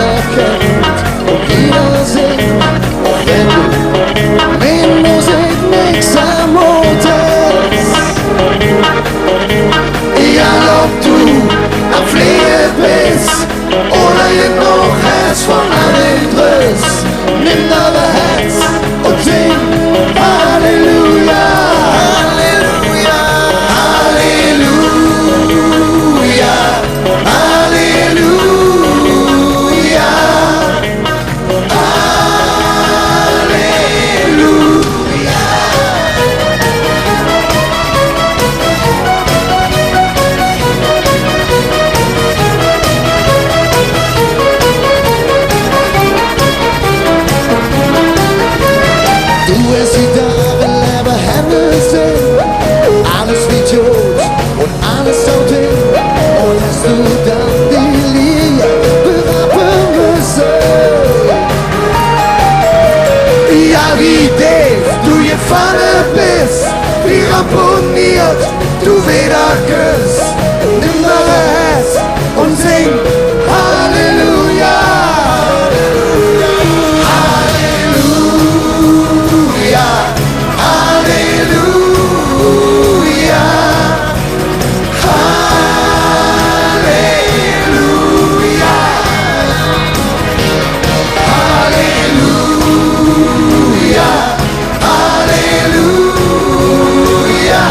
jeder kennt und jeder singt. Und wenn du mit Musik nix am Mut hast, egal ob du am Fliegen bist oder genug hast von einem Driss, nimm dein Herz und sing Halleluja, Halleluja, Halleluja, Halleluja, Halleluja. Du wirst die Jahre leben, Hände sind alles wie tot und alles haut hin. Und hast du dann die Linie berappen müssen? Ja, wie Dave, du gefallen bist, wie ramponiert du wieder küsst. Nimm dein Herz und sing Halleluja, Halleluja, Halleluja, Halleluja, Halleluja, Halleluja,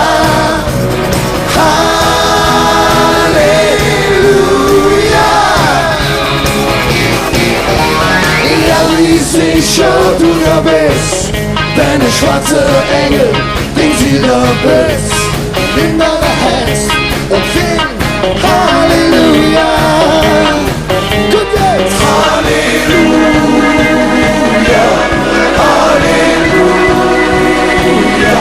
Halleluja. Egal wie sicher du da bist, deine schwarze Engel, den sie da bist, nimm dein Herz und sing Halleluja. Gut jetzt! Halleluja, Halleluja,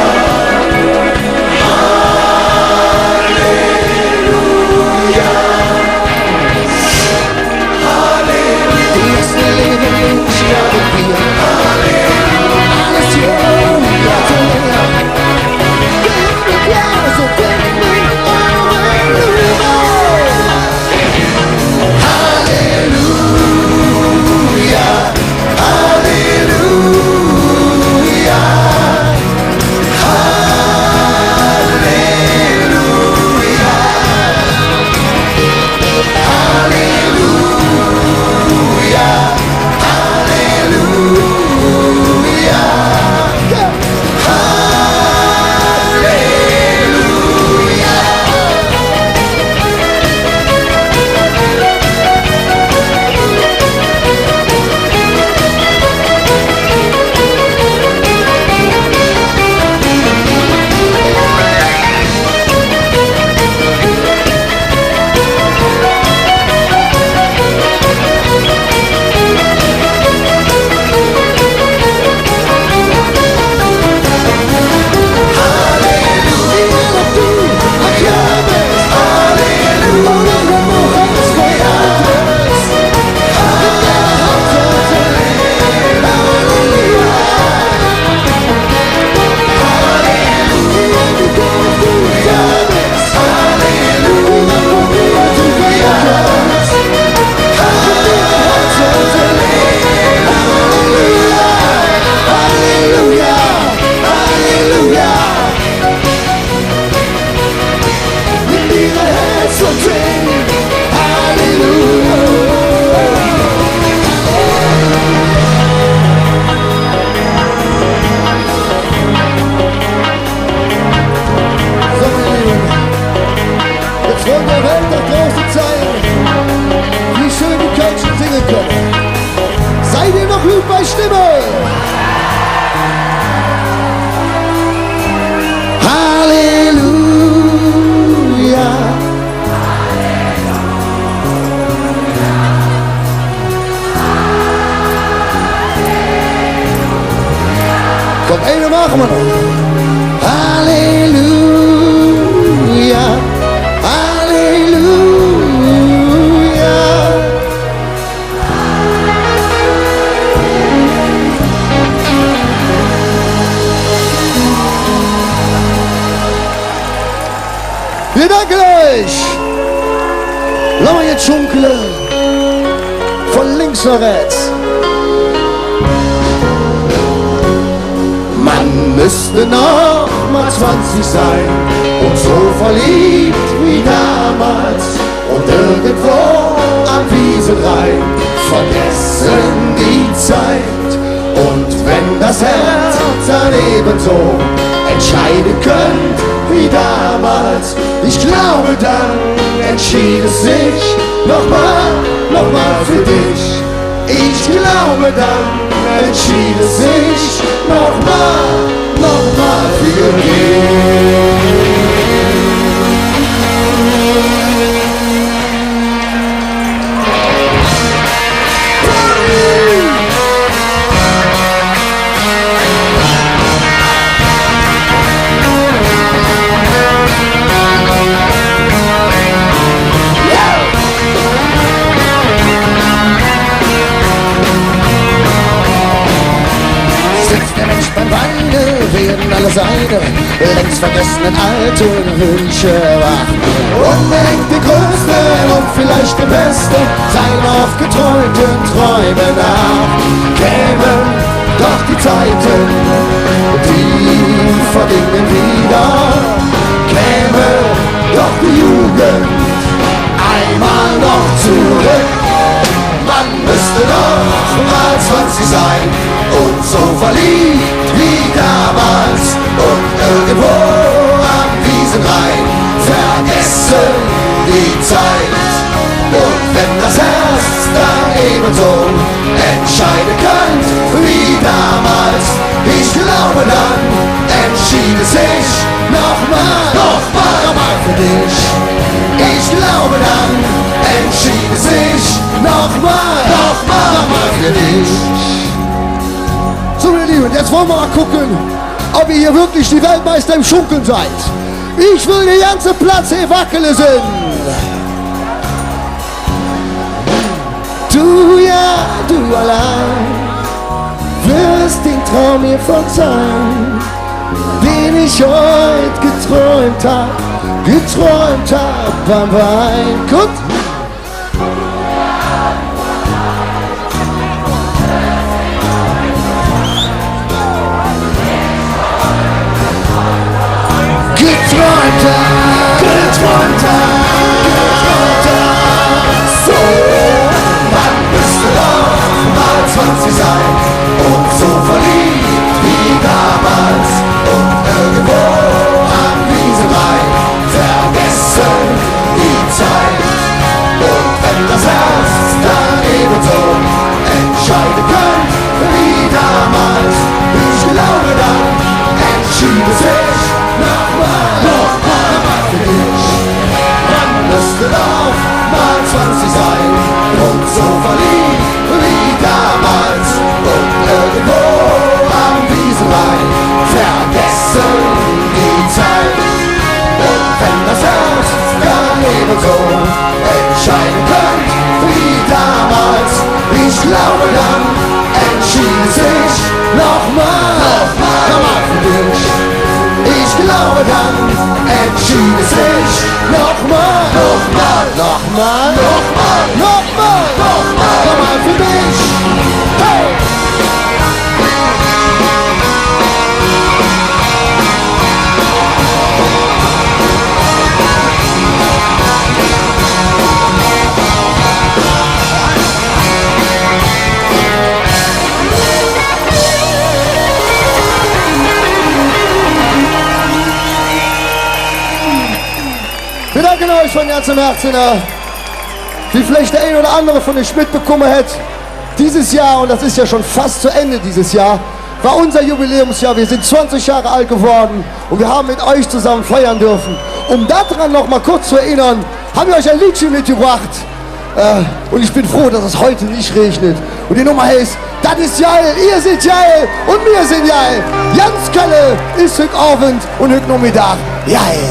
Halleluja, Halleluja. Die erste Leben nicht sterben wir. Alles hier gratulieren. Gib mir Applaus und gib mir Halleluja. Halleluja, Halleluja, Halleluja, Halleluja, Halleluja, jetzt wollen wir Welt da draußen zeigen, wie schön die Kölschen singen können. Seid ihr noch gut bei Stimme? Halleluja. Komm, eine machen wir noch. Halleluja, Halleluja. Wir danken euch. Lass mal jetzt schunkeln. Von links Nazareth. Man müsste noch mal 20 sein und so verliebt wie damals und irgendwo am Wiesenrhein vergessen die Zeit. Und wenn das Herz dann ebenso entscheiden könnte wie damals, ich glaube, dann entschied es sich nochmal für dich. Ich glaube, dann entschied es sich nochmal für dich. Werden alle seine längst vergessenen alten Wünsche wach und denkt die größten und vielleicht die besten seinen oft geträumten Träumen nach. Kämen doch die Zeiten, die vergingen wieder, käme doch die Jugend einmal noch zurück. Man müsste doch mal 20 sein und so verliebt wie damals und irgendwo am Wiesenrhein vergessen die Zeit. Und wenn das Herz dann ebenso entscheiden könnte wie damals, ich glaube, dann entschied es sich nochmal für dich. Ich glaube, dann entschied es sich nochmal für dich. So, meine Lieben, jetzt wollen wir mal gucken, ob ihr hier wirklich die Weltmeister im Schunkeln seid. Ich will den ganzen Platz hier wackele sind. Du allein wirst den Traum hiervon sein, den ich heute geträumt hab beim Wein. Gut. Geträumt so, man müsste doch mal 20 sein und so verliebt wie damals und irgendwo am Wiesenrhein vergessen die Zeit. Und wenn das Herz dann ebenso entscheiden könnte wie damals, ich glaube, dann entschied es sich nochmal für dich. Man müsste doch mal 20 sein und so verliebt wie damals und irgendwo am Wiesenrhein vergessen die Zeit. Und wenn das Herz dann ebenso entscheiden könnte wie damals, ich glaube, dann entschied es sich nochmal für dich. Ich glaube, dann entschied es sich nochmal für dich. Hey! Wir danken euch von ganzem Herzen, wie vielleicht der ein oder andere von euch mitbekommen hat. Dieses Jahr, und das ist ja schon fast zu Ende dieses Jahr, war unser Jubiläumsjahr. Wir sind 20 Jahre alt geworden und wir haben mit euch zusammen feiern dürfen. Um daran noch mal kurz zu erinnern, haben wir euch ein Liedchen mitgebracht. Und ich bin froh, dass es heute nicht regnet. Und die Nummer heißt, das ist geil, ihr seid geil und wir sind geil. Ganz Kalle ist heute Abend und heute Nachmittag geil.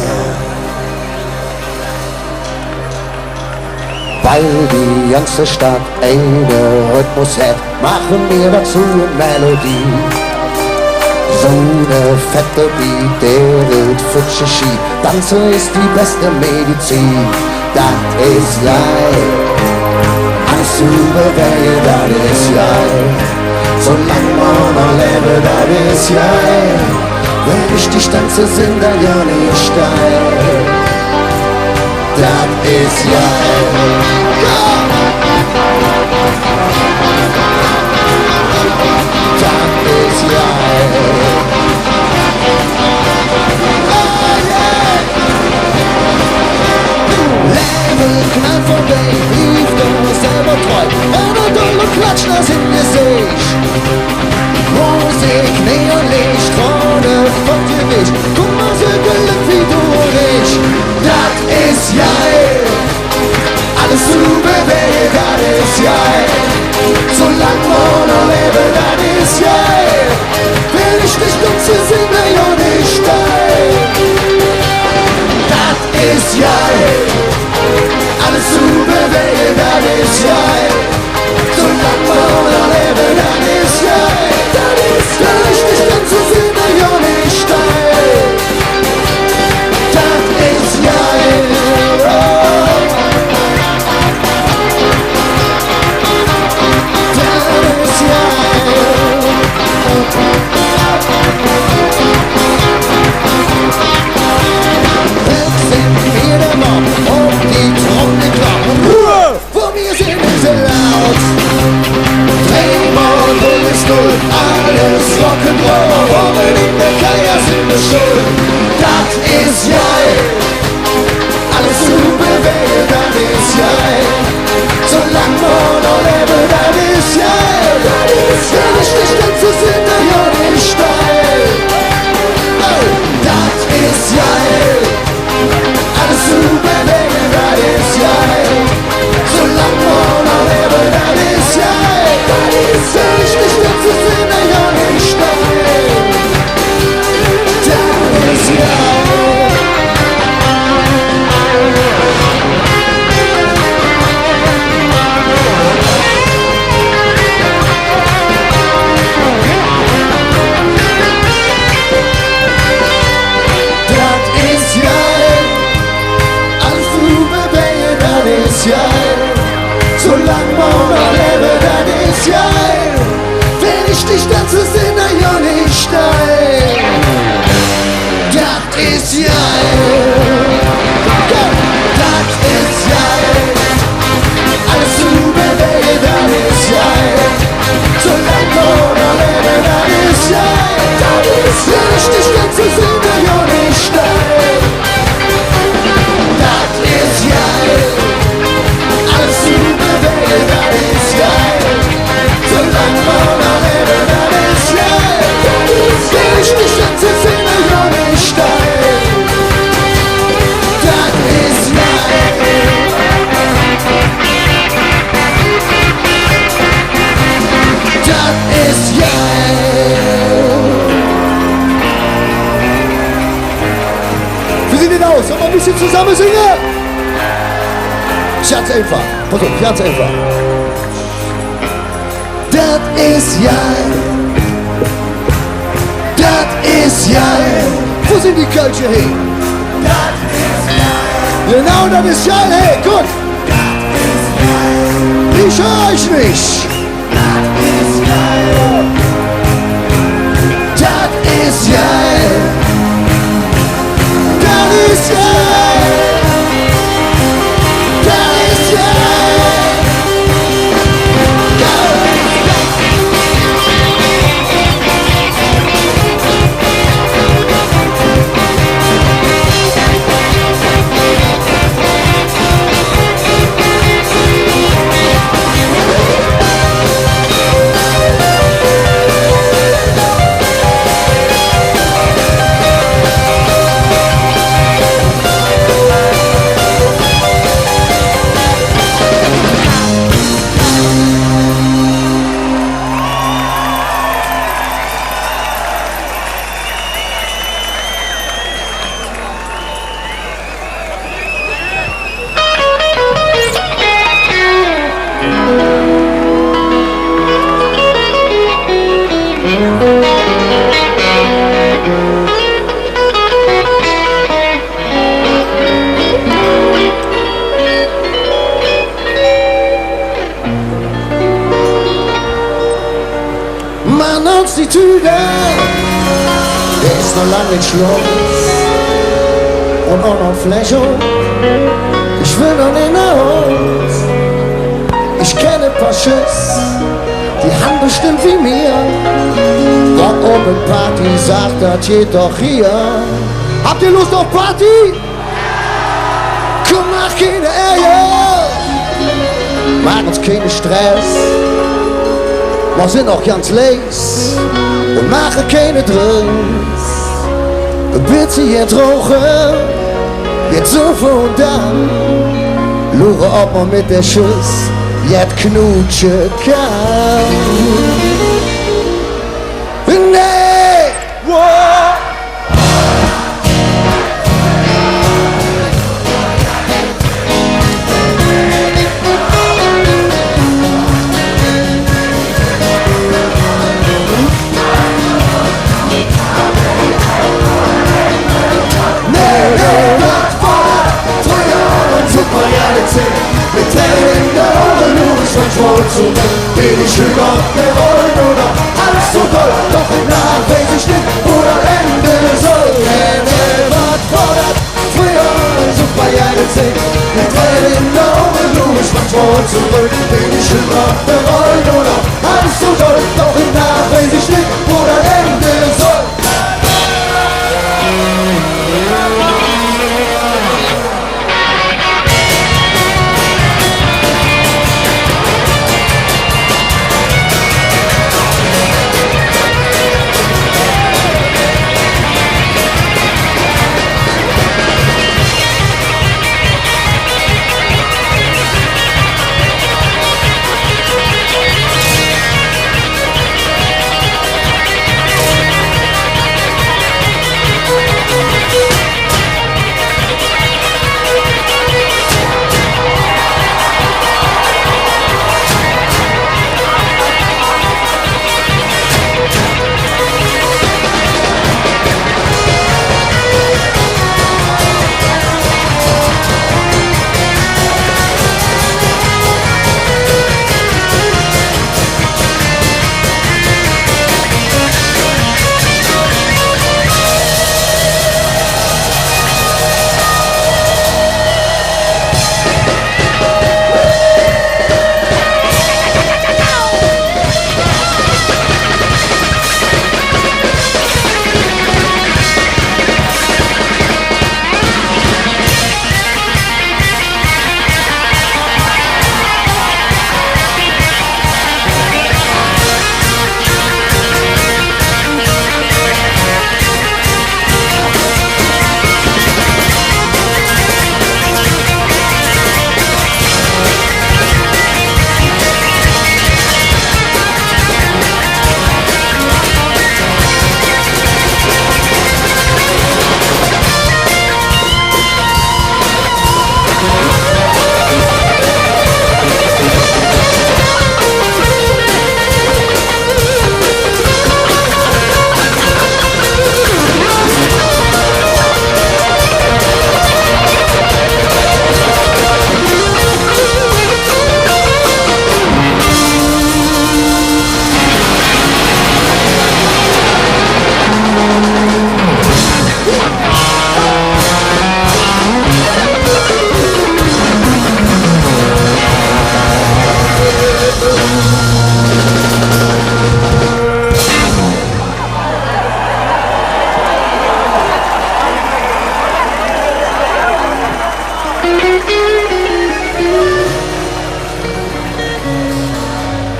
Weil die ganze Stadt einen Rhythmus hat, machen wir dazu eine Melodie. So eine fette Beat, der wird frische Ski. Tanzen ist die beste Medizin, das ist geil. Alles superveien, das ist geil. Solange man noch lebe, das ist geil. Wenn ich die Stanze sind, dann ja nicht steil. Das ist geil. Ja! Das ist geil. Leben knallt vorbei, lief doch selber treu. Einer dumme Klatsch, das in mir Gesicht. Musik, Neonlicht, vorne folgt dir nicht. Guck mal so glücklich wie du und ich. Das ist geil. Alles zu bewegen, das ist geil. Solange man noch lebe, das ist geil. Will ich nicht nutze, sind wir ja nicht steil. Das ist geil. Alles zu bewegen, das ist geil. Solange man noch lebe, das ist geil. Das ist geil. Will ich nicht nutze, sind wir ja nicht steil. Das ist geil. Oh. Alles Rock'n'Roll, Robben in der Kaya sind wir schuld. Das ist geil. Alles zu bewegen, das ist geil. Solange man noch lebe, das ist geil. Das ist geil. Wenn ich nicht tanze, sind wir ja nicht steil. Oh, das ist geil. Alles zu bewegen, das ist geil. Solange man noch lebe, das ist geil. Das ist geil. Wenn ich nicht tanze, sind wir ja nicht steil. Das ist geil. Solange man noch lebe, dann ist geil. Wenn ich dich tanze, sind wir ja nicht steil. Das ist geil. Das ist geil. Alles zu bewegen, das ist geil. Solange man noch lebe, dann ist geil. Wenn ich dich tanze, sind wir ja nicht steil. Das ist geil. Alles zu bewegen, das ist geil. Solange man noch lebe, das ist geil. Will ich nicht tanze, sind wir ja nicht steil. Das ist geil. Das ist geil. Wie sieht denn aus? Sollen wir ein bisschen zusammen singen? Ganz einfach. Pass auf, ganz einfach. Das ist geil. Das ist geil. Wo sind die Kölsche hin? Das ist geil. Genau, das ist geil. Hey, gut. Das ist geil. Ich höre euch nicht. Das ist geil. Das ist geil. Das ist geil. machen uns die Tüte. Ist noch lang nicht Schluss und auch noch Fläche. Ich will noch nicht nach Haus. Ich kenne ein paar Schiss, die haben bestimmt wie mir. Rock oben Party, sagt, das geht doch hier. Habt ihr Lust auf Party? Komm, mach keine Ärger, mach uns keinen Stress. Wir sind auch ganz les und machen keine Drinks. Bitte jetzt rauchen, jetzt so und dann. Lure, ob man mit der Schuss jetzt knutschen kann. Nee! Wow! Mit Tränen in der Augen, nur ich manchmal zurück. Bin ich über der Rollen oder alles so toll? Doch nach weiß ich nicht, wo das Ende soll. Was fordert früher super Jahre 10. Mit Tränen in der Augen, nur ich manchmal zurück. Bin ich über der Rollen oder alles so toll? Doch nach weiß ich nicht, wo das Ende soll.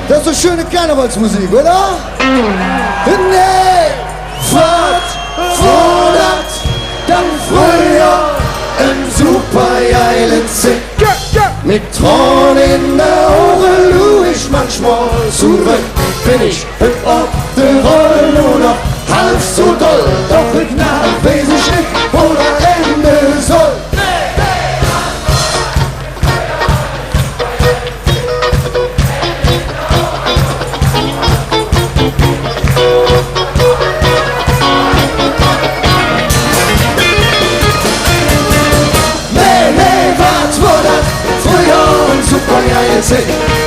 Das ist so schöne Karnevalsmusik, oder? Nee, was fordert dann früher ein super geilen Zick? Mit Tränen in der Augen luh ich manchmal zurück. Bin ich hüpf auf der Roll nur noch halb so doll. Doch ich nach weiß ich nicht, wo das Ende soll.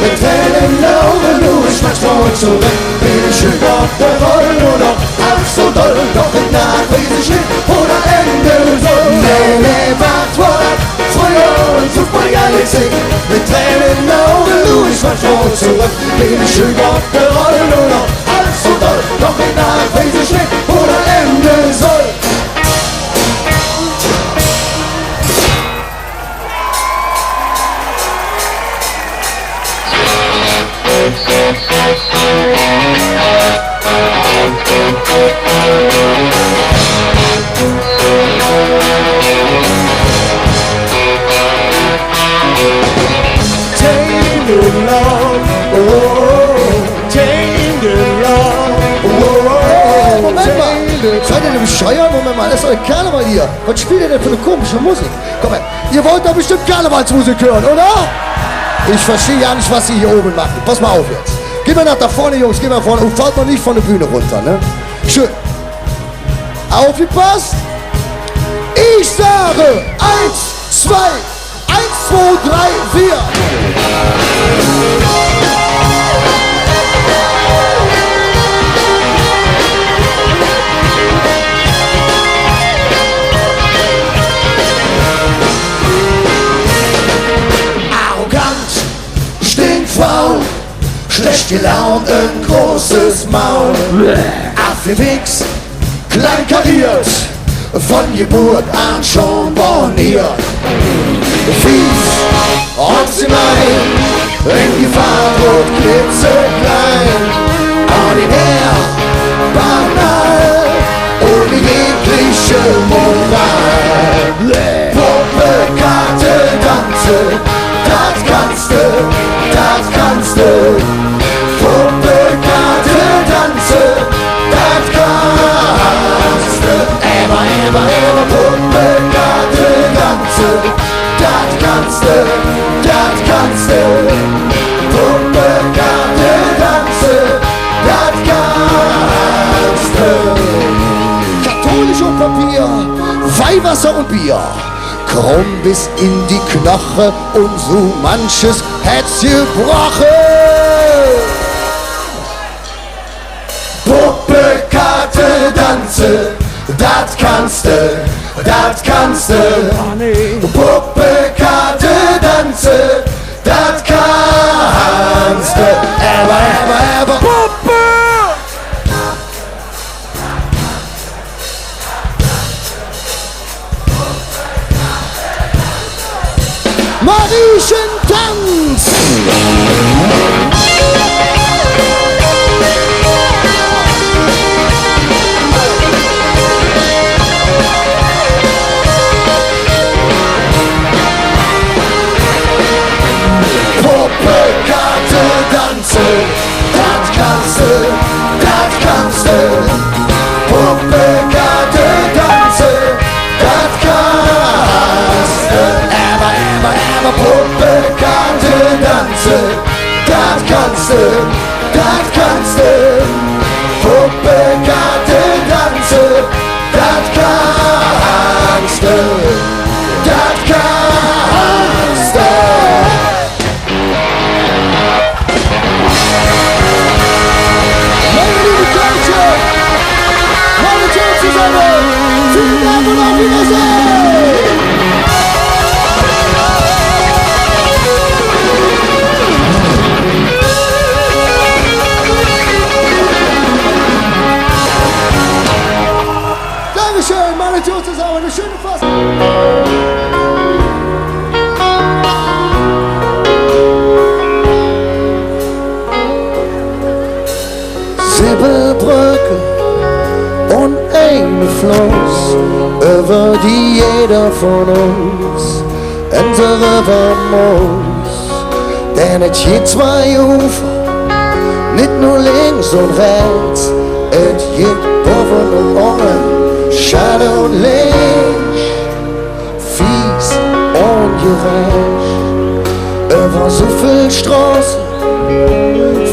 Mit Tränen in den Augen, nur ich manchmal zurück. Bin ich über Rock'n'Roll, nur noch alles so doll, doch in der Krise steht, wo das Ende soll. Nee, nee, wart, what? Früher und Fußball-Galaxie, mit Tränen in den Augen, Louis von Stroh zurück, lebe schön Rock'n'Roll, nur noch alles so doll, doch in der Krise steht, wo das Ende soll. Seid ihr denn bescheuert? Moment mal, das ist doch ein Karneval hier. Was spielt ihr denn für eine komische Musik? Komm her, ihr wollt doch bestimmt Karnevalsmusik hören, oder? Ich verstehe ja nicht, was sie hier oben machen. Pass mal auf jetzt. Geh mal nach da vorne, Jungs, geh mal vorne und fallt mal nicht von der Bühne runter, ne? Schön. Aufgepasst. Ich sage 1, 2, 1, 2, 3, 4. Schlecht gelaunt, ein großes Maul. Affenwichs, klein kariert, von Geburt an schon borniert. Fies, obsgemein, in Gefahr droht klitzeklein. Ordinär, banal, ohne jegliche Moral. Puppe, Karte, Danze, das kannst du, das kannst du. Puppe, Karte, Danze, das kannst du. Ever, Puppe, Karte, Danze, das kannst du, das kannst du. Puppe, Karte, Danze, das kannst du. Katholisch und Papier, Weihwasser und Bier. Krumm bis in die Knoche und so manches hätt's gebrochen. Puppe, Karte, Danze, das kannst du, das kannst du. Puppe, Karte, Danze, das kannst du. Ever, Puppe! Mariechen Tanz! Puppe, Karte, Danze, das kannst du, das kannst du. Puppe, Karte, Danze, das kannst du. Ever, Puppe, Karte, Danze, das kannst du, das kannst du. Puppe, Karte, Danze, das kannst du, das kannst du. Meine liebe Kirche, meine Tür zusammen, vielen Dank und auf Wiedersehen! Dankeschön, meine Tür zusammen, eine schöne Fassung. Silberbrücke und eine Fluss, über die jeder von uns entern muss. Denn es gibt zwei Ufer, nicht nur links und rechts, es gibt oben und unten, Schade und Licht, fies und gerecht. Über so viel Straßen,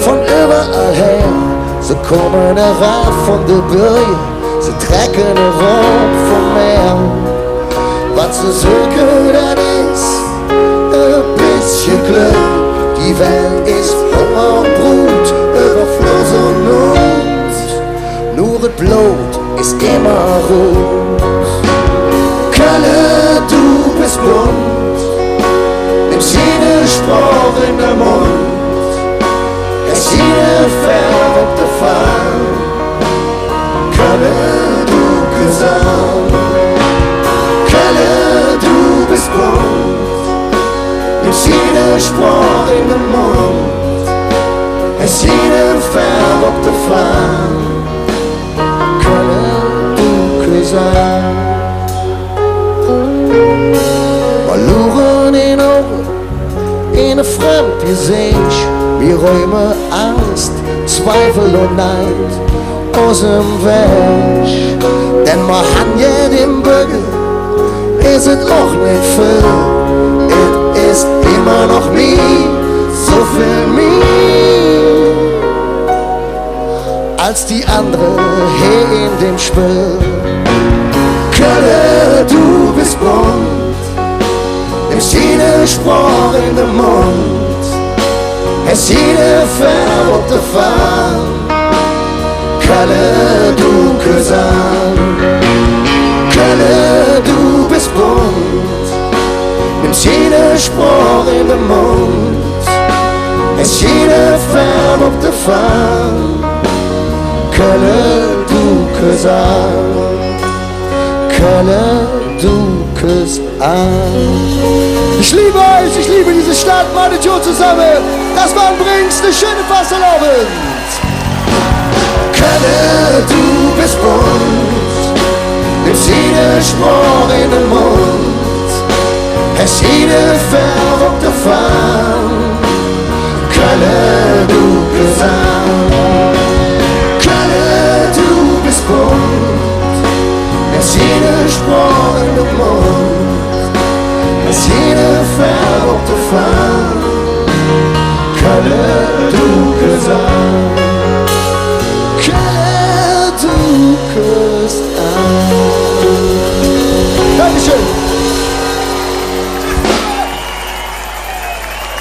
von überall her, sie kommen herab von der Bürger, sie trecken herab vom Meer. Was sie suchen, das ist ein bisschen Glück. Die Welt ist Hunger und Brut, über Fluss und Not. rot. Kölle, du bist bunt, nimmst jede Sprache in den Mund, es jede verrückte Fall. Kölle, du Gesang, Kölle, du bist bunt, nimmst jede Sprache in den Mund, es jede verrückte Fall. Kölle, du Gesang. Verloren in ogen, in een vreemd gezicht. Wir räumen Angst, Zweifel und Neid aus dem Weg. Denn man hat ja den Bügel, ist es auch nicht viel. Es ist immer noch nie so viel mehr als die andere hier in dem Spiel. Kölle, du bist bunt, nimmst jede Sprache in den Mund, es jede verrückte Fall. Kölle, du Gesang, Kölle, du bist bunt, nimmst jede Sprache in den Mund, es jede verrückte Fall. Kölle, du Gesang, Kölle, du Gesang. Ich liebe euch, ich liebe diese Stadt, meine Tour zusammen. Das war übrigens eine schöne Fassel-Abend. Kölle, du bist bunt, nimmst jede Sprache in den Mund, es jede verrückte Fall. Kölle, du Gesang, Kölle, du bist bunt, nimmst jede Sprache in den Mund, es jede verrückte Fall. Kölle, du Gesang.